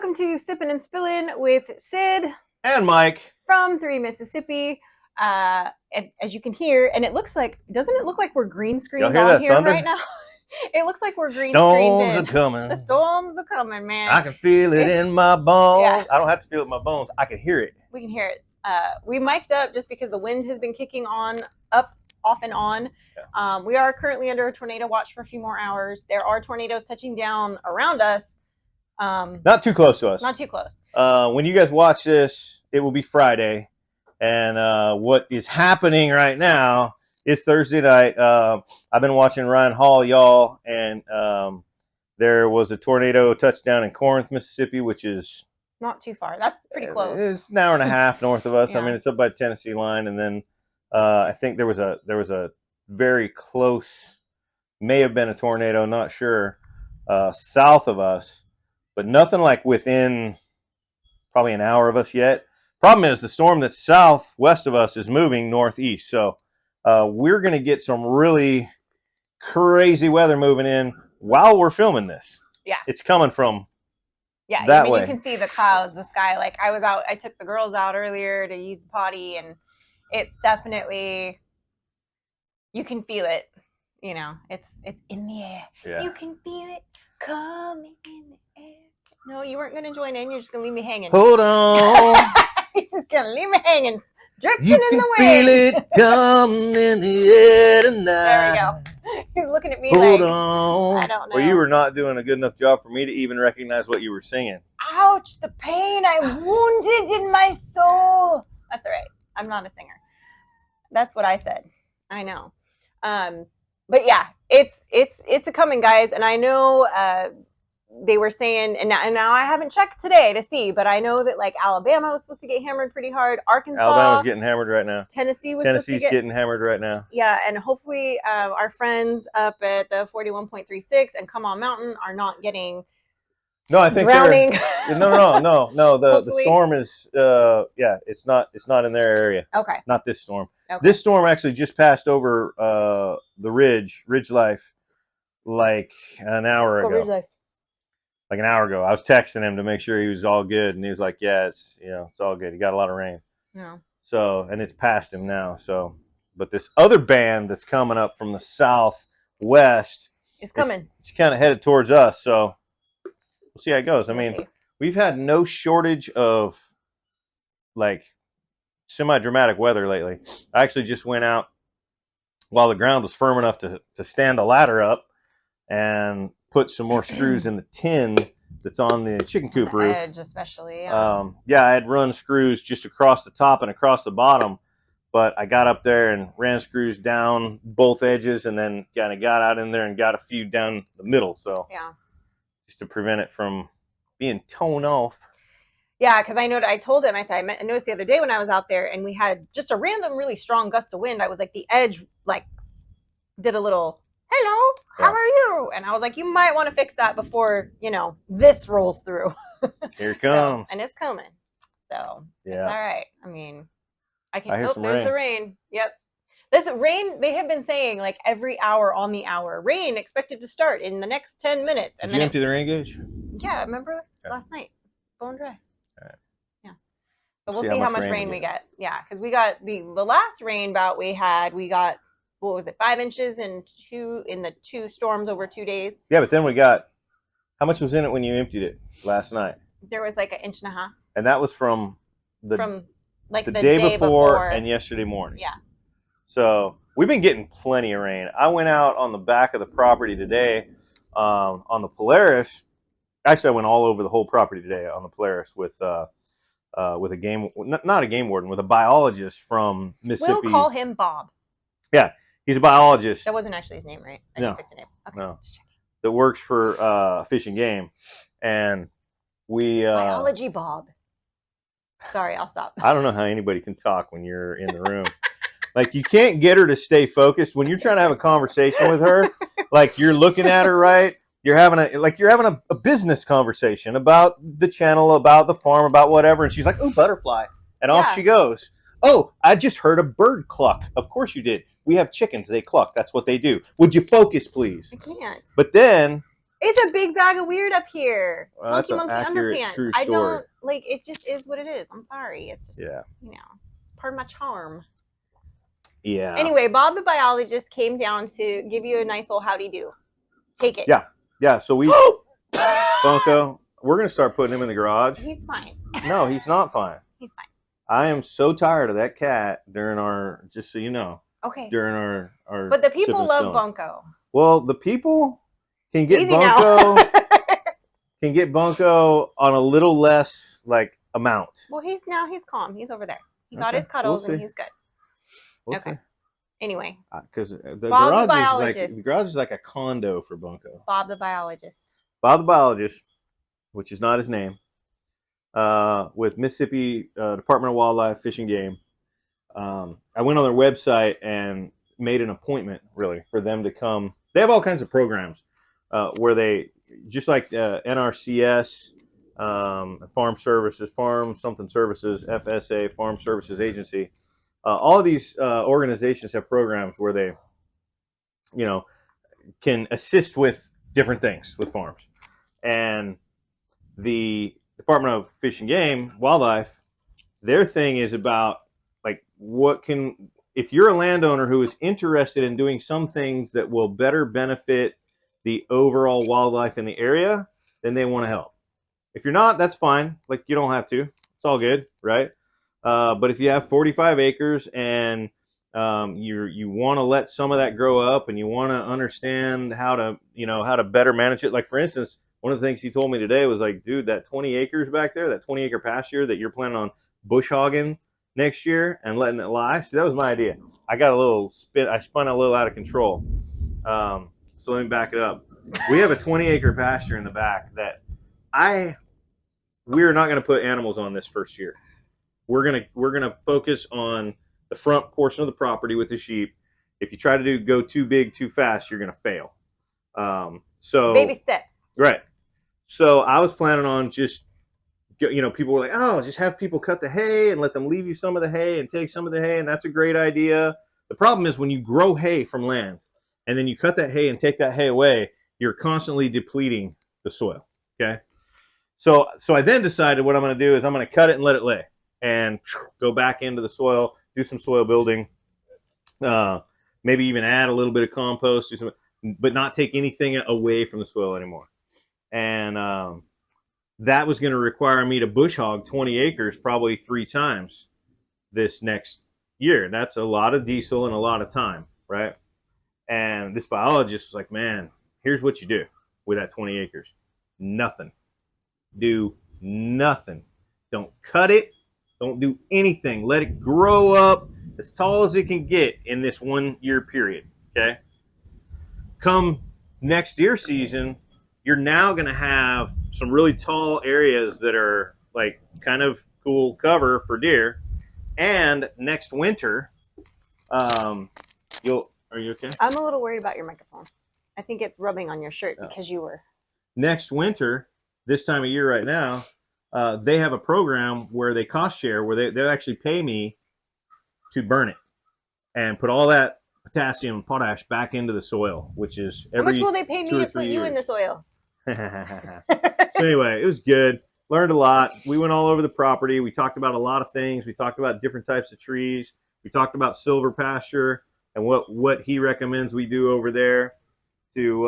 welcome to Sippin Spillin with Syd and Mike from 3 Mississippi. As you can hear, and it looks like, doesn't it look like we're green screened out here thunder? right now? It looks like we're green Storms screened in. are coming. The storms are coming, man. I can feel it in my bones. Yeah. I don't have to feel it in my bones. I can hear it. We can hear it. We mic'd up just because the wind has been kicking up, off and on. Yeah. We are currently under a tornado watch for a few more hours. There are tornadoes touching down around us. Not too close to us. Not too close. When you guys watch this, it will be Friday. And what is happening right now is Thursday night. I've been watching Ryan Hall, y'all, and there was a tornado touchdown in Corinth, Mississippi, which is not too far. That's pretty close. It's an hour and a half north of us. Yeah. I mean, it's up by the Tennessee line, and then I think there was a very close, may have been a tornado, not sure, south of us, but nothing like within probably an hour of us yet. Problem is the storm that's southwest of us is moving northeast, so we're going to get some really crazy weather moving in while we're filming this. Yeah, it's coming from. Yeah, that I mean, way. You can see the clouds, the sky. Like I took the girls out earlier to use the potty, and it's definitely, you can feel it. You know, it's in the air. Yeah. You can feel it coming in the air. No, you weren't going to join in. You're just going to leave me hanging. Hold on. You're just going to leave me hanging, drifting you in the wind. Feel it coming in the air tonight. There we go. He's looking at me Hold like, on. I don't know. Well, you were not doing a good enough job for me to even recognize what you were singing. Ouch, the pain. I'm wounded in my soul. That's all right. I'm not a singer. That's what I said. I know. But yeah, it's a coming, guys. And I know they were saying, and now I haven't checked today to see, but I know that like Alabama was supposed to get hammered pretty hard. Arkansas. Alabama's getting hammered right now. Tennessee's getting hammered right now. Yeah, and hopefully our friends up at the 41.36 and Come On Mountain are not getting drowning. No. The storm is it's not in their area. Okay. Not this storm. Okay. This storm actually just passed over the Ridge Life like an hour ago. Ridge Life. Like an hour ago. I was texting him to make sure he was all good, and he was like, yeah, it's all good. He got a lot of rain. Yeah. So, and it's past him now. So, but this other band that's coming up from the southwest is coming. It's kind of headed towards us. So we'll see how it goes. I mean, we've had no shortage of like semi-dramatic weather lately. I actually just went out while the ground was firm enough to stand a ladder up and put some more screws in the tin that's on the chicken coop roof. Edge especially. Yeah, I had run screws just across the top and across the bottom, but I got up there and ran screws down both edges, and then kind of got out in there and got a few down the middle. So yeah, just to prevent it from being torn off. Yeah, because I told him, I noticed the other day when I was out there and we had just a random really strong gust of wind. I was like, the edge like did a little, hello, how are you? And I was like, you might want to fix that before, this rolls through. Here it comes. And it's coming. So, yeah. It's all right. I mean, there's the rain. Yep. This rain, they have been saying like every hour on the hour. Rain expected to start in the next 10 minutes. And did you empty the rain gauge? Yeah, remember last night? Bone dry. All right. Yeah. So we'll see how much rain we get. Yeah, because we got the last rain bout we got, what was it, 5 inches in the 2 storms over 2 days. Yeah, but then we got, how much was in it when you emptied it last night? There was like 1.5 inches. And that was from the day before and yesterday morning. Yeah. So we've been getting plenty of rain. I went out on the back of the property today on the Polaris. Actually, I went all over the whole property today on the Polaris with a not a game warden, with a biologist from Mississippi. We'll call him Bob. Yeah, he's a biologist. That wasn't actually his name, right? I just picked a name. Okay. No. That works for Fish and Game, and we Biology Bob. Sorry, I'll stop. I don't know how anybody can talk when you're in the room. Like, you can't get her to stay focused when you're trying to have a conversation with her. Like, you're looking at her, right? You're having a business conversation about the channel, about the farm, about whatever, and she's like, "Oh, butterfly," and off she goes. "Oh, I just heard a bird cluck." Of course you did. We have chickens; they cluck. That's what they do. Would you focus, please? I can't. But then It's a big bag of weird up here. That's an accurate, Underpants. true I story. don't like it. Just is what it is. I'm sorry. It's just Yeah. you know, it's part of my charm. Yeah. Anyway, Bob the biologist came down to give you a nice old howdy do. Take it. Yeah. So we, Bunko, we're gonna start putting him in the garage. He's fine. No, he's not fine. He's fine. I am so tired of that cat during our. Just so you know. Okay. During our. But the people Sippin' love Spillin'. Bunko. Well, the people can get Easy Bunko. now. Can get Bunko on a little less like amount. Well, he's calm. He's over there. He got his cuddles and he's good. Okay. See. Anyway, because the garage is like a condo for Bunko. Bob the biologist. Bob the biologist, which is not his name, with Mississippi Department of Wildlife, Fish and Game. I went on their website and made an appointment, really, for them to come. They have all kinds of programs where they, just like NRCS, Farm Services, Farm Something Services, FSA, Farm Services Agency. All of these organizations have programs where they, can assist with different things with farms. And the Department of Fish and Game, Wildlife, their thing is about like if you're a landowner who is interested in doing some things that will better benefit the overall wildlife in the area, then they want to help. If you're not, that's fine. Like, you don't have to. It's all good, right? But if you have 45 acres and you want to let some of that grow up and you want to understand how to better manage it. Like, for instance, one of the things he told me today was like, dude, that 20 acres back there, that 20 acre pasture that you're planning on bush hogging next year and letting it lie. See, that was my idea. I got I spun a little out of control. So let me back it up. We have a 20 acre pasture in the back that we're not going to put animals on this first year. We're gonna focus on the front portion of the property with the sheep. If you try to go too big too fast, you're gonna fail. So baby steps. Right. So I was planning on just, people were like, oh, just have people cut the hay and let them leave you some of the hay and take some of the hay, and that's a great idea. The problem is when you grow hay from land and then you cut that hay and take that hay away, you're constantly depleting the soil. Okay. So I then decided what I'm going to do is I'm going to cut it and let it lay and go back into the soil, do some soil building, maybe even add a little bit of compost, but not take anything away from the soil anymore. And that was going to require me to bush hog 20 acres probably 3 times this next year. That's a lot of diesel and a lot of time, right? And this biologist was like, man, here's what you do with that 20 acres. Nothing. Do nothing. Don't cut it. Don't do anything. Let it grow up as tall as it can get in this 1 year period. Okay. Come next deer season, you're now going to have some really tall areas that are like kind of cool cover for deer. And next winter, are you okay? I'm a little worried about your microphone. I think it's rubbing on your shirt because you were. Next winter, this time of year right now, they have a program where they cost share, where they actually pay me to burn it and put all that potassium and potash back into the soil, which is every. How much will they pay me to put you in the soil? So anyway, it was good. Learned a lot. We went all over the property. We talked about a lot of things. We talked about different types of trees. We talked about silver pasture and what he recommends we do over there to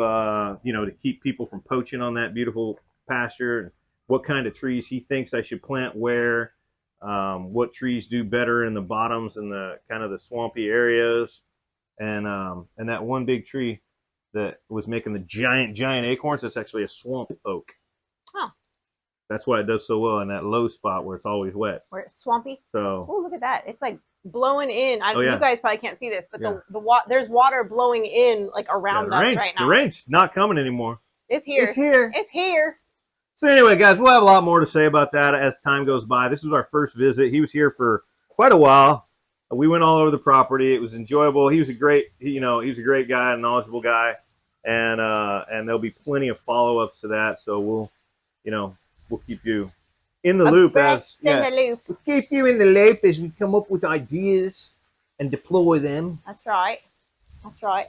to keep people from poaching on that beautiful pasture, and what kind of trees he thinks I should plant where, what trees do better in the bottoms and the kind of the swampy areas, and that one big tree that was making the giant acorns, that's actually a swamp oak. Oh. That's why it does so well in that low spot where it's always wet. Where it's swampy. So. Oh, look at that! It's like blowing in. Yeah. You guys probably can't see this, but there's water blowing in like around us right now. The rain's not coming anymore. It's here. It's here. It's here. So anyway, guys, we'll have a lot more to say about that as time goes by. This was our first visit. He was here for quite a while. We went all over the property. It was enjoyable. He was a great, he was a great guy, a knowledgeable guy, and there'll be plenty of follow-ups to that. So we'll keep you in the loop We'll keep you in the loop as we come up with ideas and deploy them. That's right.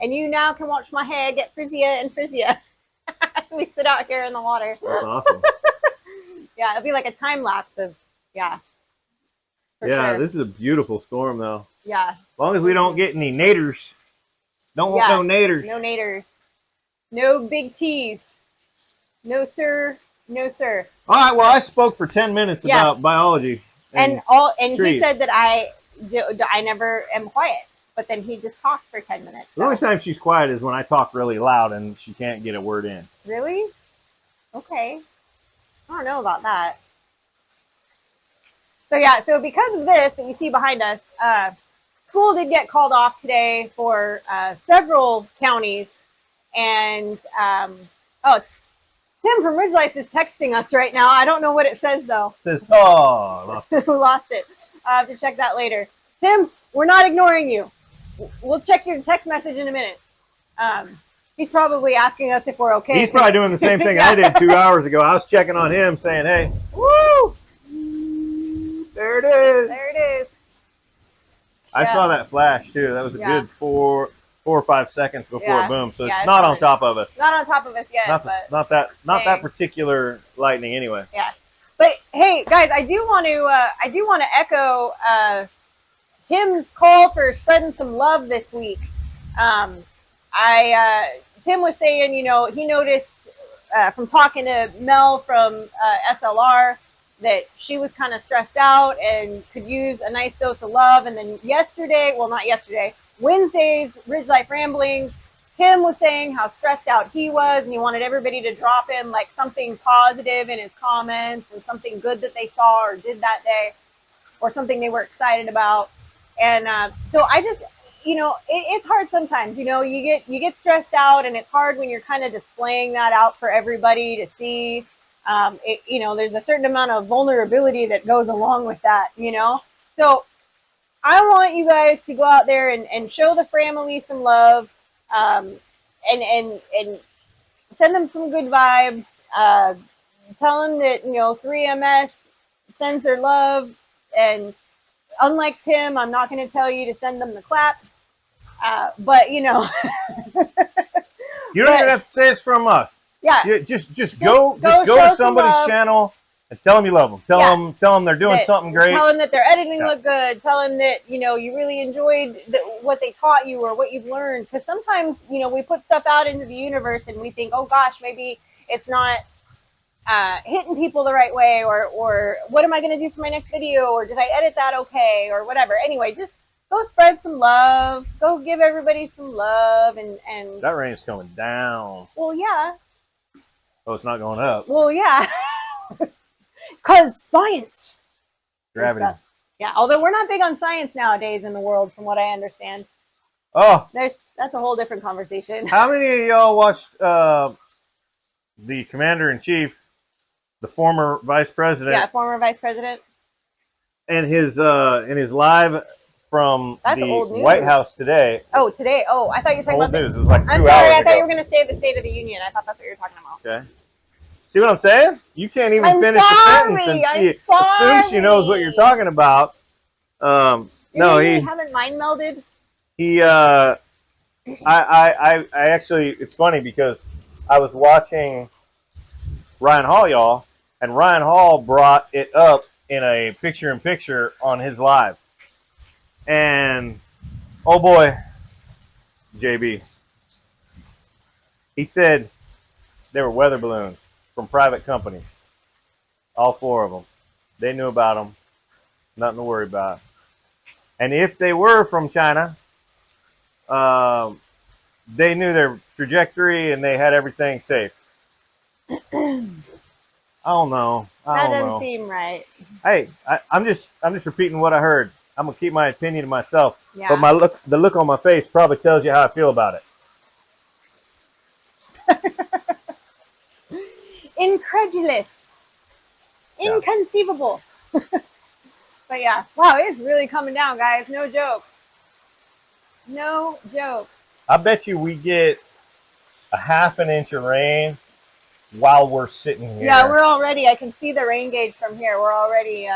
And you now can watch my hair get frizzier and frizzier. We sit out here in the water. That's awesome. Yeah, it'll be like a time lapse of, yeah. Yeah, Sure. this is a beautiful storm, though. Yeah. As long as we don't get any naders. Don't want no naders. No naders. No big T's. No, sir. No, sir. All right, well, I spoke for 10 minutes about biology. And he said that I never am quiet. But then he just talked for 10 minutes. So. The only time she's quiet is when I talk really loud and she can't get a word in. Really? Okay. I don't know about that. So yeah, so because of this that you see behind us, school did get called off today for several counties. And, Tim from Ridge Lights is texting us right now. I don't know what it says, though. It says, oh, lost it. I have to check that later. Tim, we're not ignoring you. We'll check your text message in a minute. He's probably asking us if we're okay. He's probably doing the same thing I did 2 hours ago. I was checking on him saying, hey. Woo! There it is. There it is. I saw that flash, too. That was a good 4 or 5 seconds before boom. So it's not on top of us. Not on top of us yet. Not that particular lightning anyway. Yeah. But hey, guys, I do want to echo Tim's call for spreading some love this week. Tim was saying, you know, he noticed from talking to Mel from SLR that she was kind of stressed out and could use a nice dose of love. And then Wednesday's Ridge Life Ramblings, Tim was saying how stressed out he was, and he wanted everybody to drop in like something positive in his comments and something good that they saw or did that day, or something they were excited about. And so I just, you know, it's hard sometimes. You know, you get stressed out, and it's hard when you're kind of displaying that out for everybody to see. You know, there's a certain amount of vulnerability that goes along with that. You know, so I want you guys to go out there and show the family some love, and send them some good vibes. Tell them that, you know, 3MS sends their love, and unlike Tim, I'm not going to tell you to send them the clap, but you know. You don't even have to say it's from us. Yeah. Just go to somebody's channel and tell them you love them. Tell them they're doing something great. Tell them that their editing looked good. Tell them that, you know, you really enjoyed what they taught you or what you've learned. Because sometimes, you know, we put stuff out into the universe and we think, oh gosh, maybe it's not hitting people the right way, or what am I going to do for my next video, or did I edit that okay, or whatever. Anyway, just go spread some love. Go give everybody some love. And that rain's coming down. Well, yeah. Oh, it's not going up. Well, yeah. Because science. Gravity. Yeah, although we're not big on science nowadays in the world, from what I understand. Oh. That's a whole different conversation. How many of y'all watched the Commander-in-Chief, the former Vice President? Yeah, former Vice President. And his live from the White House today. Oh, today? Oh, I thought you were talking about news. It was like 2 hours I'm sorry, I ago. thought you were going to say the State of the Union. I thought that's what you were talking about. Okay. See what I'm saying? You can't even finish the sentence, and she assumes she knows what you're talking about. No, he haven't mind melded. I actually, it's funny because I was watching Ryan Hall, y'all, and Ryan Hall brought it up in a picture-in-picture on his live. And, oh boy, JB, he said they were weather balloons from private companies. All 4 of them. They knew about them. Nothing to worry about. And if they were from China, they knew their trajectory and they had everything safe. I don't know. That doesn't seem right. Hey, I'm just repeating what I heard. I'm gonna keep my opinion to myself. Yeah. But the look on my face probably tells you how I feel about it. Incredulous. Inconceivable. But yeah, wow, it's really coming down, guys. No joke. No joke. I bet you we get a ½ an inch of rain while we're sitting here. Yeah, we're already, I can see the rain gauge from here. We're already,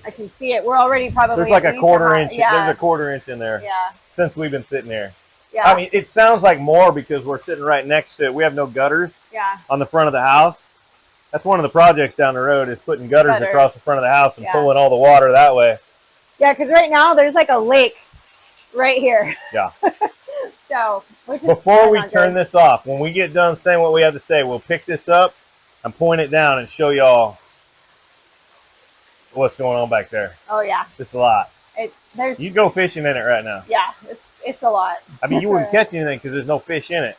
I can see it. We're already probably. There's like a quarter inch. Yeah. There's a quarter inch in there. Yeah. Since we've been sitting here. Yeah. I mean, it sounds like more because we're sitting right next to it. We have no gutters on the front of the house. That's one of the projects down the road is putting gutters across the front of the house and pulling all the water that way. Yeah, because right now there's like a lake right here. Yeah. So, before we turn this off, when we get done saying what we have to say, we'll pick this up and point it down and show y'all what's going on back there. Oh yeah. It's a lot. You go fishing in it right now. Yeah, it's a lot. I mean, you wouldn't catch anything because there's no fish in it.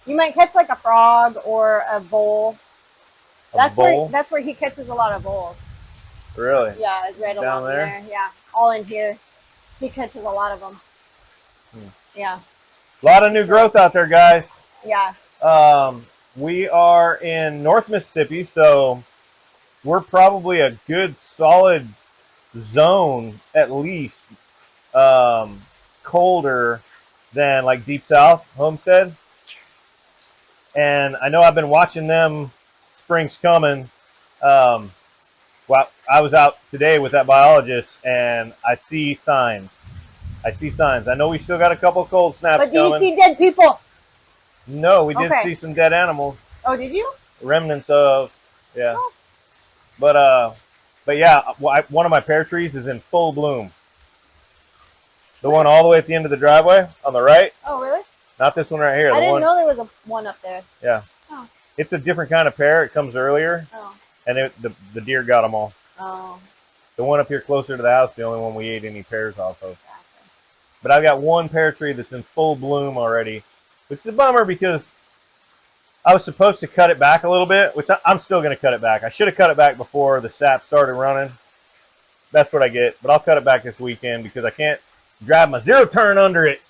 You might catch like a frog or a bull. That's where he catches a lot of bulls. Really? Yeah, it's right along there. Yeah, all in here. He catches a lot of them. Yeah. A lot of new growth out there, guys. Yeah. We are in North Mississippi, so we're probably a good solid zone at least colder than like Deep South, Homestead. And I know I've been watching them. Spring's coming. Well, I was out today with that biologist, and I see signs. I know we still got a couple of cold snaps coming. But do you see dead people? No, we did see some dead animals. Oh, did you? Remnants of, yeah. Oh. But yeah, one of my pear trees is in full bloom. The one all the way at the end of the driveway on the right. Oh, really? Not this one right here. I didn't know there was one up there. Yeah. Oh. It's a different kind of pear. It comes earlier. Oh. And the deer got them all. Oh. The one up here closer to the house, the only one we ate any pears off of. But I've got one pear tree that's in full bloom already, which is a bummer because I was supposed to cut it back a little bit, which I'm still going to cut it back. I should have cut it back before the sap started running. That's what I get. But I'll cut it back this weekend because I can't drive my zero turn under it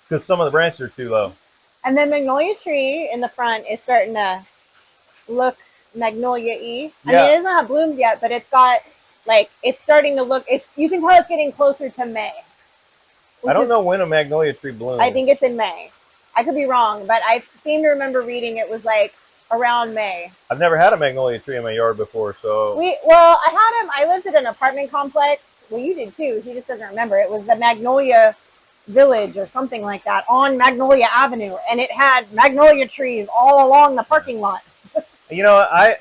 because some of the branches are too low. And the magnolia tree in the front is starting to look magnolia-y. I mean, it doesn't have blooms yet, but it's got, like, it's starting to look, you can tell it's getting closer to May. I don't know when a magnolia tree blooms. I think it's in May. I could be wrong, but I seem to remember reading it was like around May. I've never had a magnolia tree in my yard before, so. I lived at an apartment complex. Well, you did too. He just doesn't remember. It was the Magnolia Village or something like that on Magnolia Avenue, and it had magnolia trees all along the parking lot. You know, I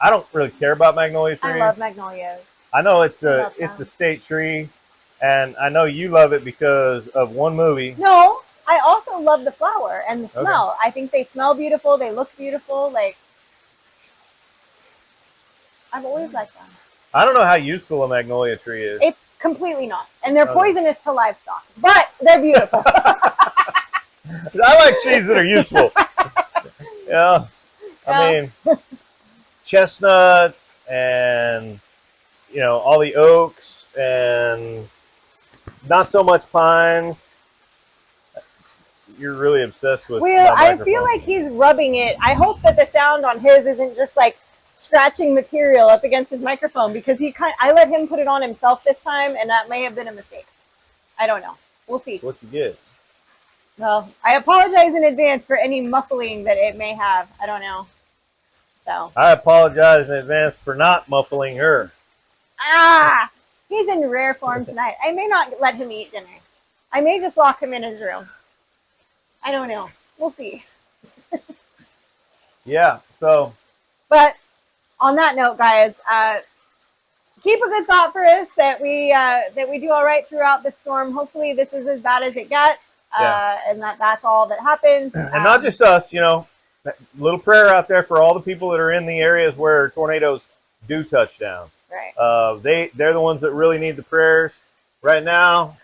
don't really care about magnolia trees. I love magnolias. I know it's a state tree, and I know you love it because of one movie. No, I also love the flower and the smell. I think they smell beautiful. They look beautiful. Like, I've always liked them. I don't know how useful a magnolia tree is. It's completely not. And they're poisonous to livestock, but they're beautiful. I like trees that are useful. Yeah. I mean, chestnuts and, all the oaks and not so much pines. You're really obsessed with. Well, I feel like he's rubbing it. I hope that the sound on his isn't just like scratching material up against his microphone because I let him put it on himself this time, and that may have been a mistake. I don't know. We'll see. What you get? Well, I apologize in advance for any muffling that it may have. I don't know. So. I apologize in advance for not muffling her. He's in rare form tonight. I may not let him eat dinner. I may just lock him in his room. I don't know. We'll see. Yeah, so. But on that note, guys, keep a good thought for us that we do all right throughout the storm. Hopefully this is as bad as it gets, and that's all that happens. And not just us, little prayer out there for all the people that are in the areas where tornadoes do touch down. Right. They're the ones that really need the prayers. Right now,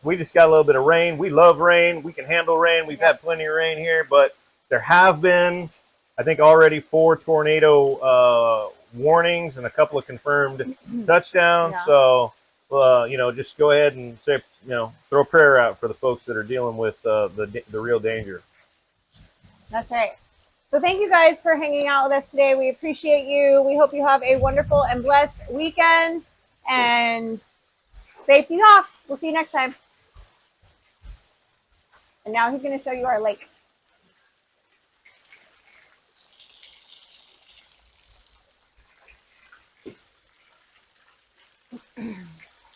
we just got a little bit of rain. We love rain. We can handle rain. We've had plenty of rain here, but there have been, I think, already 4 tornado warnings and a couple of confirmed touchdowns. Yeah. So, just go ahead and say, throw a prayer out for the folks that are dealing with the real danger. That's right. So thank you guys for hanging out with us today. We appreciate you. We hope you have a wonderful and blessed weekend. And safety off. We'll see you next time. And now he's going to show you our lake.